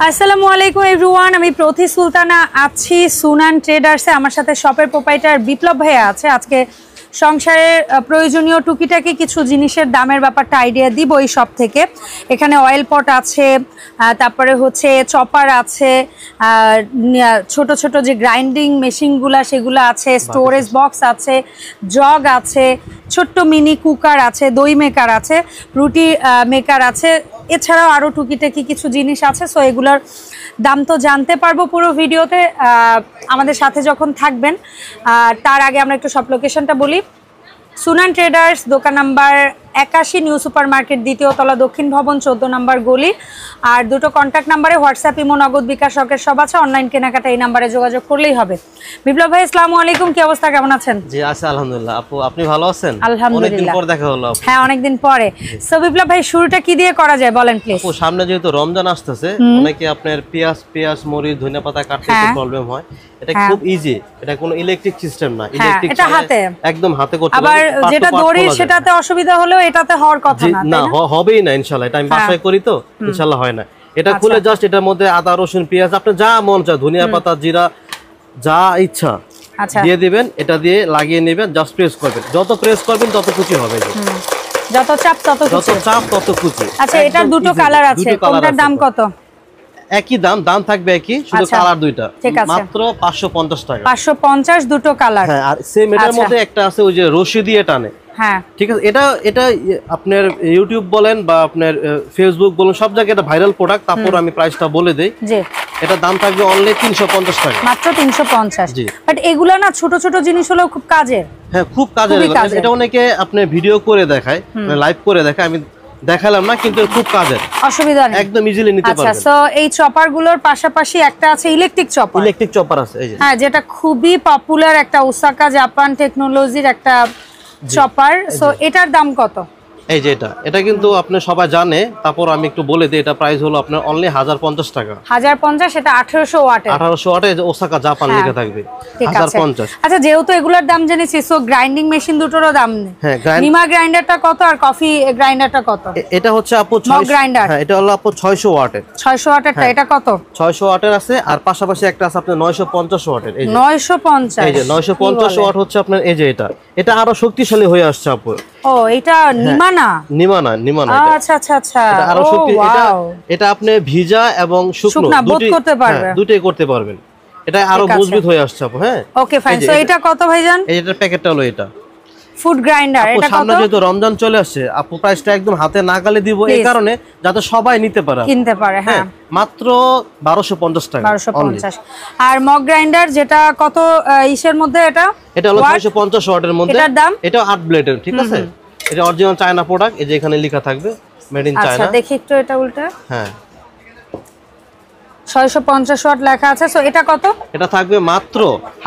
আসসালামু আলাইকুম এভরিওয়ান, আমি প্রতি সুলতানা আছি সুনান ট্রেডার্সে। আমার সাথে শপের প্রোপাইটার বিপ্লব ভাইয়া আছে। আজকে সংসারের প্রয়োজনীয় টুকিটাকি কিছু জিনিসের দামের ব্যাপারটা আইডিয়া দিব এই শপ থেকে। এখানে অয়েল পট আছে, তারপরে হচ্ছে চপার আছে, ছোট ছোট যে গ্রাইন্ডিং মেশিনগুলা সেগুলো আছে, স্টোরেজ বক্স আছে, জগ আছে, ছোট্ট মিনি কুকার আছে, দই মেকার আছে, রুটি মেকার আছে, এছাড়াও আরও টুকিটাকি কিছু জিনিস আছে। সো এগুলোর দাম তো জানতে পারবো পুরো ভিডিওতে, আমাদের সাথে যখন থাকবেন। তার আগে আমরা একটু সব লোকেশনটা বলি। সুনান ট্রেডার্স, দোকান নাম্বার 81, নিউ সুপার মার্কেট, দ্বিতীয় তলা, দক্ষিণ ভবন, 14 নম্বর গলি। আর দুটো কন্ট্যাক্ট নাম্বারে হোয়াটসঅ্যাপ, ইমো, নগদ, বিকাশ, শখের সব আছে। অনলাইন কেনাকাটা এই নাম্বারে যোগাযোগ করলেই হবে। বিপ্লব ভাই আসসালামু আলাইকুম, কি অবস্থা, কেমন আছেন? জি আছি আলহামদুলিল্লাহ। আপু আপনি ভালো আছেন? আলহামদুলিল্লাহ, অনেকদিন পর দেখা হলো। হ্যাঁ অনেকদিন পরে। সো বিপ্লব ভাই শুরুটা কি দিয়ে করা যায় বলেন প্লিজ। আপু সামনে যেহেতু রমজান আসতেছে, অনেকে আপনার পেঁয়াজ মরিচ ধনিয়াপাতা কাটতে একটু প্রবলেম হয়। এটা খুব ইজি, এটা কোনো ইলেকট্রিক সিস্টেম না, ইলেকট্রিক এটা হাতে একদম হাতে করতে পারবেন। আবার যেটা দড়ি সেটাতে অসুবিধা হলেও এটাতে হওয়ার কথা না, না হবেই না ইনশাআল্লাহ। এটা আমি বাসায় করি তো ইনশাআল্লাহ হয় না। এটা খুলে জাস্ট এটার মধ্যে আদা রসুন পেঁয়াজ আপনি যা মন চায়, ধনিয়াপাতা জিরা যা ইচ্ছা দিয়ে দিবেন, এটা দিয়ে লাগিয়ে নেবেন, জাস্ট প্রেস করবেন। যত প্রেস করবেন তত কুচি হবে, যত চাপ তত কুচি। আচ্ছা এটার দুটো কালার আছে, কোনটার দাম কত? একই দাম থাকবে একই, শুধু কালার দুইটা, মাত্র 550 টাকা। 550 দুটো কালার। হ্যাঁ, আর সেম এটার মধ্যে একটা আছে ওই যে রশি দিয়ে টানে। হ্যাঁ ঠিক আছে। এটা আপনার ইউটিউব বলেন বা আপনার ফেসবুক বলেন, সব জায়গায় এটা ভাইরাল প্রোডাক্ট। তারপর আমি প্রাইসটা বলে দেই। জি, এটা দাম থাকবে অনলি 350 টাকা, মাত্র 350। জি, বাট এগুলা না ছোট ছোট জিনিস হলেও খুব কাজের। হ্যাঁ খুব কাজের। এটা অনেকে আপনি ভিডিও করে দেখায়, লাইভ করে দেখায়, আমি দেখালাম না, কিন্তু খুব কাজের, অসুবিধা নেই, একদম ইজিলি নিতে পারবেন। আচ্ছা, সো এই চপার গুলোর পাশাপাশি একটা আছে ইলেকট্রিক চপার আছে, এই যে হ্যাঁ, যেটা খুবই পপুলার, একটা ওসাকা জাপান টেকনোলজির একটা চপার। সো এটার দাম কত? এই যে এটা কিন্তু আপনি সবাই জানে, তারপর আমি একটু বলে দিই। এটা প্রাইস হলো আপনার অনলি 1050 টাকা। 1050, এটা 1800 ওয়াটের। 1800 ওয়াটের ওসাকা জাপান লেখা থাকবে, 1050। আচ্ছা, যেহেতু এগুলোর দাম জেনেছি, সো গ্রাইন্ডিং মেশিন দুটোরও দাম নেই। হ্যাঁ, নিমা গ্রাইন্ডারটা কত আর কফি গ্রাইন্ডারটা কত? এটা হচ্ছে আপু 600 গ্রাইন্ডার। হ্যাঁ, এটা হলো আপু 600 ওয়াটের। 600 ওয়াটেরটা এটা কত? 600 ওয়াটের আছে, আর পাশাপাশি একটা আছে আপনার 950 ওয়াটের। এই যে 950, এই যে 950 ওয়াট হচ্ছে আপনার, এই যে এটা আরো শক্তিশালী হয়ে আসছে আপু। ও, এটা নিমা না? নিমা না। আচ্ছা আচ্ছা আচ্ছা, এটা আরো শক্তি। এটা আপনি ভিজা এবং শুকনো দুটোই করতে পারবেন। এটা আরো মজবুত হয়ে আসছে আপু। হ্যাঁ ওকে ফাইন। সো এটা কত ভাইজান? এটার প্যাকেটটা হলো এটা ফুড গ্রাইন্ডার। এটা কত? সামনে যেহেতু রমজান চলে আসছে আপু, প্রাইসটা একদম হাতে নাগালে দিব, এই কারণে যাতে সবাই নিতে পারে, কিনতে পারে। হ্যাঁ, মাত্র 1250 টাকা। 1250। আর মগ গ্রাইন্ডার যেটা কত ইসের মধ্যে? এটা হলো 650 ওয়াটের মধ্যে। এটার দাম? এটা 8 ব্লেডের, ঠিক আছে। এটা অরিজিনাল চায়না প্রোডাক্ট, এই যে এখানে লেখা থাকবে মেড ইন চায়না। আচ্ছা দেখি একটু এটা উল্টা। হ্যাঁ, 650 ওয়াট লেখা আছে। সো এটা কত? এটা থাকবে মাত্র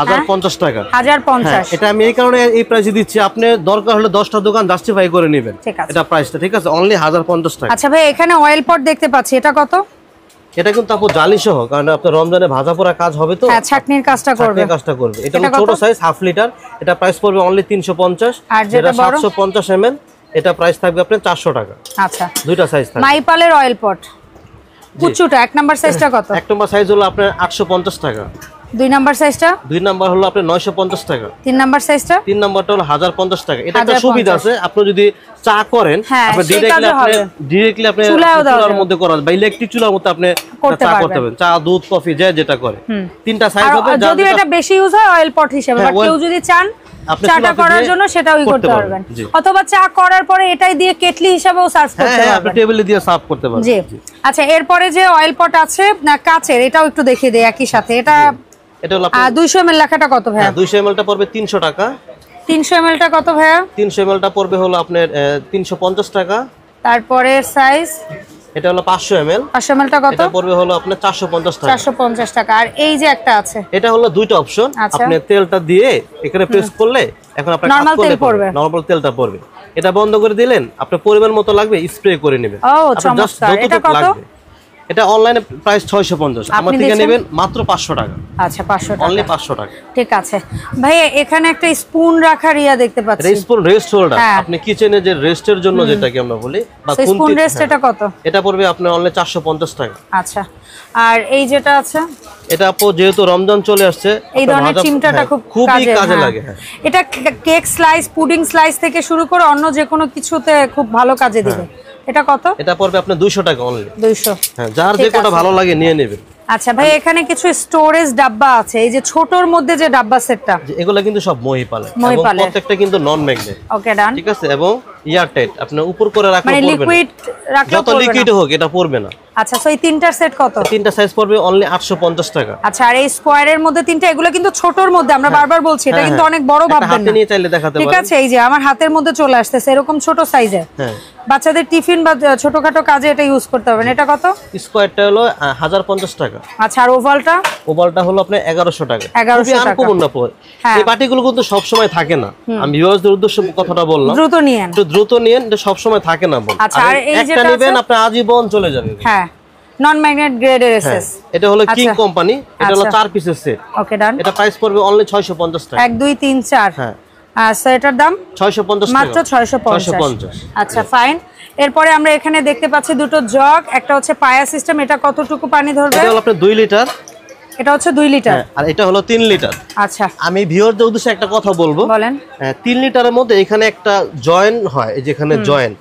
1050 টাকা। 1050। এটা আমি এই কারণে এই প্রাইসে দিচ্ছি, আপনি দরকার হলে 10টা দোকান জাস্টিফাই করে নেবেন এটা প্রাইসটা, ঠিক আছে, অনলি 1050 টাকা। আচ্ছা ভাই, এখানে অয়েল পট দেখতে পাচ্ছি, এটা কত? এটা কিন্তু আপু জালি সহ, কারণ আপনার রমজানে ভাজা পোড়া কাজ হবে তো। হ্যাঁ, ছাকনির কাজটা করবে। এটা ছোট সাইজ, হাফ লিটার। এটা প্রাইস পড়বে অনলি 350। আর যেটা 750 ml, এটা প্রাইস থাকবে আপনার 400 টাকা। আচ্ছা, দুইটা সাইজ থাকবে। মাইপালের অয়েল পট কুচুটা, এক নাম্বার সাইজটা কত? এক নাম্বার সাইজ হলো আপনার 850 টাকা। দুই নাম্বার সাইজটা? দুই নাম্বার হলো আপনার 950 টাকা। তিন নাম্বার সাইজটা? তিন নাম্বারটা হলো 1050 টাকা। এটা একটা সুবিধা আছে, আপনি যদি চা করেন আপনি ডাইরেক্টলি আপনি চুলার মধ্যে করা বা ইলেকট্রিক চুলার মধ্যে আপনি চা করতে পারবেন, চা দুধ কফি যেটা করে। তিনটা সাইজ হবে। যদি এটা বেশি ইউজ হয় অয়েল পট হিসেবে, বাট কেউ যদি চান চাটা করার জন্য সেটাও করতে পারবেন, অথবা চা করার পরে এটাই দিয়ে কেটলি হিসেবেও সার্ভ করতে পারবেন। হ্যাঁ, আপনি টেবিলে দিয়ে সার্ভ করতে পারবেন। জি। আচ্ছা, এরপরে যে অয়েল পট আছে না কাচের, এটাও একটু দেখিয়ে দেই একই সাথে। এটা হলো 200 ml লেখাটা কত ভাইয়া? 200 ml টা পড়বে 300 টাকা। 300 ml টা কত ভাইয়া? 300 ml টা পড়বে হলো আপনার 350 টাকা। তারপরে সাইজ এটা হলো 500 ml। 500 ml টা কত? এটা পড়বে হলো আপনার 450 টাকা। 450 টাকা। আর এই যে একটা আছে, এটা হলো দুইটা অপশন। আপনি তেলটা দিয়ে এখানে প্রেস করলে এখন আপনার নরমাল তেল পড়বে, নরমাল তেলটা পড়বে। এটা বন্ধ করে দিলেন, আপনার পরিমাণ মতো লাগবে স্প্রে করে নেবেন। ও চমৎকার। এটা কত? এটা অনলাইনে প্রাইস 650, আমার থেকে নেবেন মাত্র 500 টাকা। আচ্ছা 500 টাকা, অনলি 500 টাকা। ঠিক আছে ভাই, এখানে একটা স্পুন রাখার দেখতে পাচ্ছি, এটা স্পুন রেস্ট হোল্ডার, আপনি কিচেনে যে রেস্টের জন্য যেটাকে আমরা বলি বা স্পুন রেস্ট, এটা কত? এটা পড়বে আপনার অনলি 450 টাকা। আচ্ছা, আর এই যেটা আছে এটা আপু যেহেতু রমজান চলে আসছে, এই ধরনের চিমটাটা খুবই কাজে লাগে। এটা কেক স্লাইস, পুডিং স্লাইস থেকে শুরু করে অন্য যে কোনো কিছুতে খুব ভালো কাজে দিবে। এটা কত? এটা পড়বে আপনার 200 টাকা অনলি। 200, হ্যাঁ, যার যে কোটা ভালো লাগে নিয়ে নেবেন। আচ্ছা ভাই, এখানে কিছু স্টোরেজ ডাব্বা আছে, এই যে ছোটর মধ্যে যে ডাব্বা সেটটা, এগুলো কিন্তু সব মহিপালে, এবং প্রত্যেকটা কিন্তু নন ম্যাগনেট। ওকে, ডান, ঠিক আছে, এবং এয়ারটাইট, আপনি উপর করে রাখলে পড়বে না, মানে লিকুইড রাখলে যত লিকুইড হোক এটা পড়বে না। আচ্ছা, সো এই তিনটার সেট কত? তিনটা সাইজ পড়বে অনলি 850 টাকা। আচ্ছা, আর এই স্কয়ারের মধ্যে তিনটা, এগুলো কিন্তু ছোটর মধ্যে, আমরা বারবার বলছি এটা কিন্তু অনেক বড় ভাববেন না, হাতে নিয়ে চাইলে দেখাতে পারেন। ঠিক আছে, এই যে আমার হাতের মধ্যে চলে আসতেছে এরকম ছোট সাইজের, হ্যাঁ, বাচ্চাদের টিফিন বা ছোটখাটো কাজে এটা ইউজ করতে পারবেন। এটা কত? স্কয়ারটা হলো 1050 টাকা। আচ্ছা, আর ওভালটা? ওভালটা হলো আপনার 1100 টাকা। 1100 টাকা, আনকমন না পড়ে। এই পার্টিগুলো কিন্তু সব সময় থাকে না, আমি ভিউয়ারদের উদ্দেশ্যে কথাটা বললাম, দ্রুত নিয়েন, একটু দ্রুত নিয়েন, এটা সব সময় থাকে না বল। আচ্ছা, আর এই যেটা নেবেন আপনি আজীবন চলে যাবে। হ্যাঁ, নন ম্যাগনেট গ্রেডের এসএস, এটা হলো কিং কোম্পানি, এটা হলো 4 পিসের সেট। ওকে, ডান। এটা প্রাইস পড়বে অনলি 650 টাকা। 1 2 3 4, হ্যাঁ, আচ্ছা, এটার দাম 650 টাকা, মাত্র 650। আচ্ছা, ফাইন। এরপরে আমরা এখানে দেখতে পাচ্ছি দুটো জগ, একটা হচ্ছে পায়া সিস্টেম, এটা কতটুকু পানি ধরবে? এটা হলো আপনার 2 লিটার, এটা হচ্ছে 2 লিটার, আর এটা হলো 3 লিটার। আচ্ছা, আমি ভিউয়ারদের উদ্দেশ্যে একটা কথা বলবো, বলেন। 3 লিটারের মধ্যে এখানে একটা জয়েন হয়, এই যেখানে জয়েন্ট,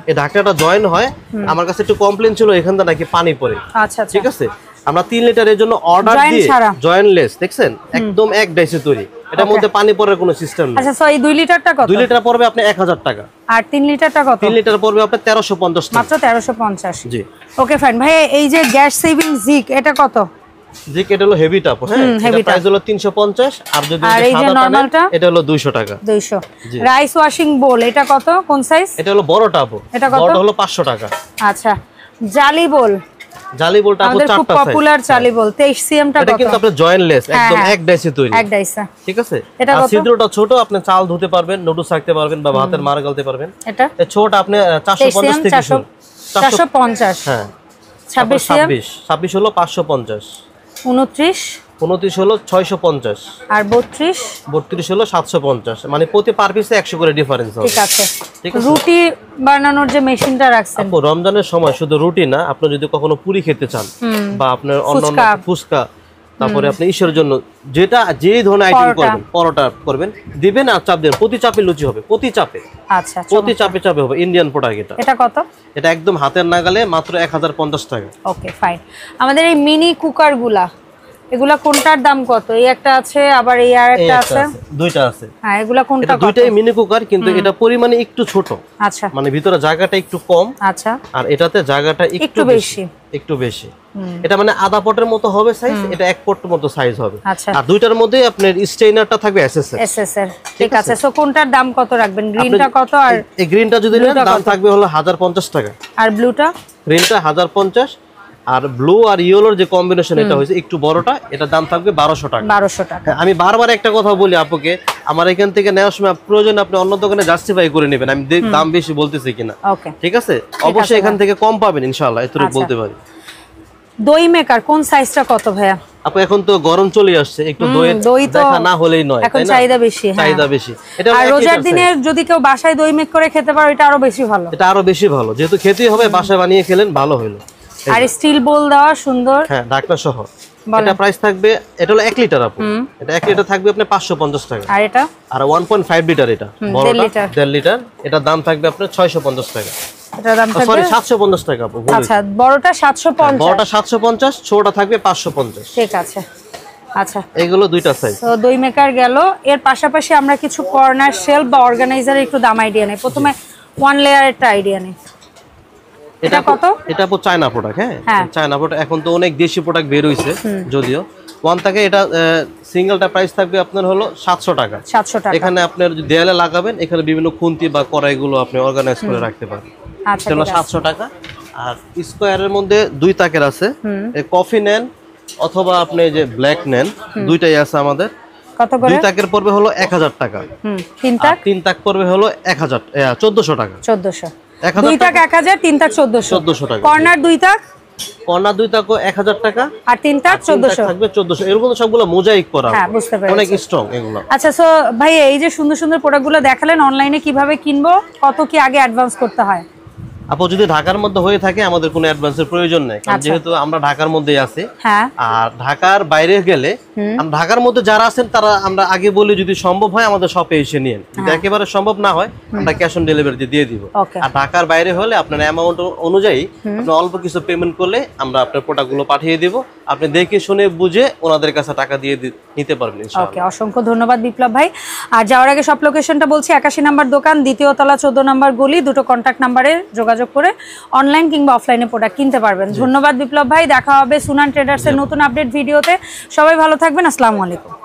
এই ঢাকনাটা জয়েন হয়, আমার কাছে একটু কমপ্লেইন ছিল এখানটা নাকি পানি পড়ে। আচ্ছা, ঠিক আছে, আমরা 3 লিটারের জন্য অর্ডার দিয়ে জয়েনলেস, দেখছেন, একদম এক ডাইসে তৈরি, এটার মধ্যে পানি পড়ার কোনো সিস্টেম নেই। আচ্ছা, সো এই 2 লিটারটা কত? 2 লিটার পড়বে আপনি 1000 টাকা। আর 3 লিটারটা কত? 3 লিটার পড়বে আপনি 1350 টাকা, মাত্র 1350। জি, ওকে, ফাইন। ভাই, এই যে গ্যাস সেভিং জিক, এটা কত? জিক এটা হলো হেভি টাপ, হ্যাঁ, এটা প্রাইস হলো 350, আর যদি সাদা নরমালটা এটা হলো 200 টাকা। 200। রাইস ওয়াশিং বোল, এটা কত, কোন সাইজ? এটা হলো বড় টাপ, এটা কত? বড় হলো 500 টাকা। আচ্ছা, জালি বোল, জালি বোলটা আপু 4টা সাইজ, খুব পপুলার জালি বোল, 23 সিএম টা কত? এটা কিন্তু আপনার জয়েনলেস, একদম এক ডাইসে তৈরি, এক ডাইসে, ঠিক আছে। আর ছিদ্রটা ছোট, আপনি চাল ধুতে পারবেন, নুডলস রাখতে পারবেন, বা ভাতের মার গালতে পারবেন। এটা এই ছোট আপনি 450 থেকে 450, হ্যাঁ, 26 সিএম, 26 হলো 550, 29 হলো 650, আর 32 হলো 750, মানে প্রতি পার পিসে 100 করে ডিফারেন্স হবে। ঠিক আছে, রুটি বানানোর যে মেশিনটা রাখছেন, আপু রমজানের সময় শুধু রুটি না, আপনি যদি কখনো পুরি খেতে চান, বা আপনার অন্যান্য ফুচকা, তারপরে আপনি ঈশ্বরের জন্য যেটা যে ধরনের আইটেম করবেন, পরোটা করবেন, দিবেন আর চাপ দেন, প্রতি চাপে লুচি হবে, প্রতি চাপে। আচ্ছা, প্রতি চাপে চাপে হবে। ইন্ডিয়ান প্রোডাক্ট এটা। এটা কত? এটা একদম হাতের নাগালে, মাত্র 1050 টাকা। ওকে, ফাইন। আমাদের এই মিনি কুকারগুলা, এগুলা কোনটার দাম কত? এই একটা আছে, আবার এই আরেকটা আছে, দুইটা আছে। হ্যাঁ, এগুলা কোনটা কত? দুইটাই মিনি কুকার, কিন্তু এটা পরিমাণে একটু ছোট। আচ্ছা, মানে ভিতরে জায়গাটা একটু কম। আচ্ছা, আর এটাতে জায়গাটা একটু বেশি, একটু বেশি। এটা মানে আধা পটের মতো হবে সাইজ, এটা 1 পটের মতো সাইজ হবে। আর দুইটার মধ্যে আপনার স্টেইনারটা থাকবে এসএসএর। ঠিক আছে, সো কোনটার দাম কত রাখবেন? গ্রিনটা কত? আর এই গ্রিনটা যদি নেন দাম থাকবে হলো 1050 টাকা। আর ব্লুটা? গ্রিনটা 1050, আর ব্লু আর ইয়েলোর যে কম্বিনেশন এটা হয়েছে একটু বড়টা, এটা দাম থাকবে 1200 টাকা। 1200 টাকা। আমি বারবার একটা কথা বলি আপুকে, আমার এখান থেকে নেওয়ার সময় প্রয়োজন আপনি অন্য দোকানে জাস্টিফাই করে নেবেন, আমি দাম বেশি বলতেছি কিনা। ঠিক আছে, অবশ্যই এখান থেকে কম পাবেন ইনশাআল্লাহ, এতটুকু বলতে পারি। দই মেকার কোন সাইজটা কত ভাইয়া? আপু এখন তো গরম চলে আসছে, একটু দই দেখা না হলেই নয়, এখন চাহিদা বেশি। চাহিদা বেশি। এটা আর রোজার দিনে যদি কেউ বাসায় দই মেক করে খেতে পারে, এটা আরো বেশি ভালো। এটা আরো বেশি ভালো, যেহেতু খেতেই হবে, বাসায় বানিয়ে খেলেন ভালো হলো। আর স্টিল বোল দেওয়া সুন্দর, হ্যাঁ, ঢাকনা সহ। এটা প্রাইস থাকবে, এটা হলো 1 লিটার আপু, এটা 1 লিটার থাকবে আপনার 550 টাকা। আর এটা? আর 1.5 লিটার, এটা বড়টা 1.5 লিটার, এটা দাম থাকবে আপনার 650 টাকা। এটা দাম থাকবে, সরি, 750 টাকা আপু। আচ্ছা, বড়টা 750, বড়টা 750, ছোটটা থাকবে 550। ঠিক আছে। আচ্ছা, এগুলো দুইটা সাইজ। তো দই মেকার গেল, এর পাশাপাশি আমরা কিছু কর্নার শেলফ বা অর্গানাইজারের একটু দাম আইডিয়া নেই। প্রথমে 1 লেয়ারেরটা আইডিয়া নেই। এটা কত? এটা আপু চায়না প্রোডাক্ট, হ্যাঁ, চায়না প্রোডাক্ট। এখন তো অনেক দেশি প্রোডাক্ট বের হইছে, যদিও ওয়ান থাকে, এটা সিঙ্গেলটা প্রাইস থাকবে আপনার হলো 700 টাকা। 700 টাকা। এখানে আপনার যদি দেয়ালে লাগাবেন, এখানে বিভিন্ন খুন্তি বা কড়াইগুলো আপনি অর্গানাইজ করে রাখতে পারেন। আচ্ছা, এটা 700 টাকা। আর স্কয়ারের মধ্যে 2 তাকের আছে, কফি নেন অথবা আপনি যে ব্ল্যাক নেন, দুইটাই আছে আমাদের। কত করে? 2 তাকের পড়বে হলো 1000 টাকা। 3 তাক পড়বে হলো 1400 টাকা। 1400। 2 তাক 1000, 3 তাক 1400 টাকা। কর্নার 2 তাক কর্নার দুইটা 1000 টাকা, আর তিনটা 1400 থাকবে 1400। এরকম সবগুলো মোজাইক করা, হ্যাঁ বুঝতে পেরেছি, অনেক স্ট্রং এগুলো। আচ্ছা সো ভাই এই যে সুন্দর সুন্দর প্রোডাক্টগুলো দেখালেন, অনলাইনে কিভাবে কিনবো, কত কি আগে অ্যাডভান্স করতে হয়? আপু যদি ঢাকার মধ্যে হয়ে থাকে আমাদের কোনো অ্যাডভান্সের প্রয়োজন নেই, কারণ যেহেতু আমরা ঢাকার মধ্যেই আছি। আর ঢাকার বাইরে গেলে, ঢাকার মধ্যে যারা আছেন তারা আমরা আগে বলি যদি সম্ভব হয় আমাদের শপে এসে নিন, যদি একেবারে সম্ভব না হয় আমরা ক্যাশ অন ডেলিভারি দিয়ে দিব। আর ঢাকার বাইরে হলে আপনার অ্যামাউন্ট অনুযায়ী আপনি অল্প কিছু পেমেন্ট করলে আমরা আপনার প্রোডাক্টগুলো পাঠিয়ে দিব, আপনি দেখে শুনে বুঝে ওনাদের কাছে টাকা দিয়ে নিতে পারবেন ইনশাআল্লাহ। ওকে, অসংখ্য ধন্যবাদ বিপ্লব ভাই। আর যাওয়ার আগে সব লোকেশনটা বলছি, 81 নম্বর দোকান, দ্বিতীয় তলা, 14 নম্বর গলি, দুটো কন্ট্যাক্ট নাম্বারে যোগাযোগ করে অনলাইন কিংবা অফলাইনে প্রোডাক্ট কিনতে পারবেন। ধন্যবাদ বিপ্লব ভাই, দেখা হবে সুনান ট্রেডার্সের নতুন আপডেট ভিডিওতে। সবাই ভালো থাকবেন, আসসালামু আলাইকুম।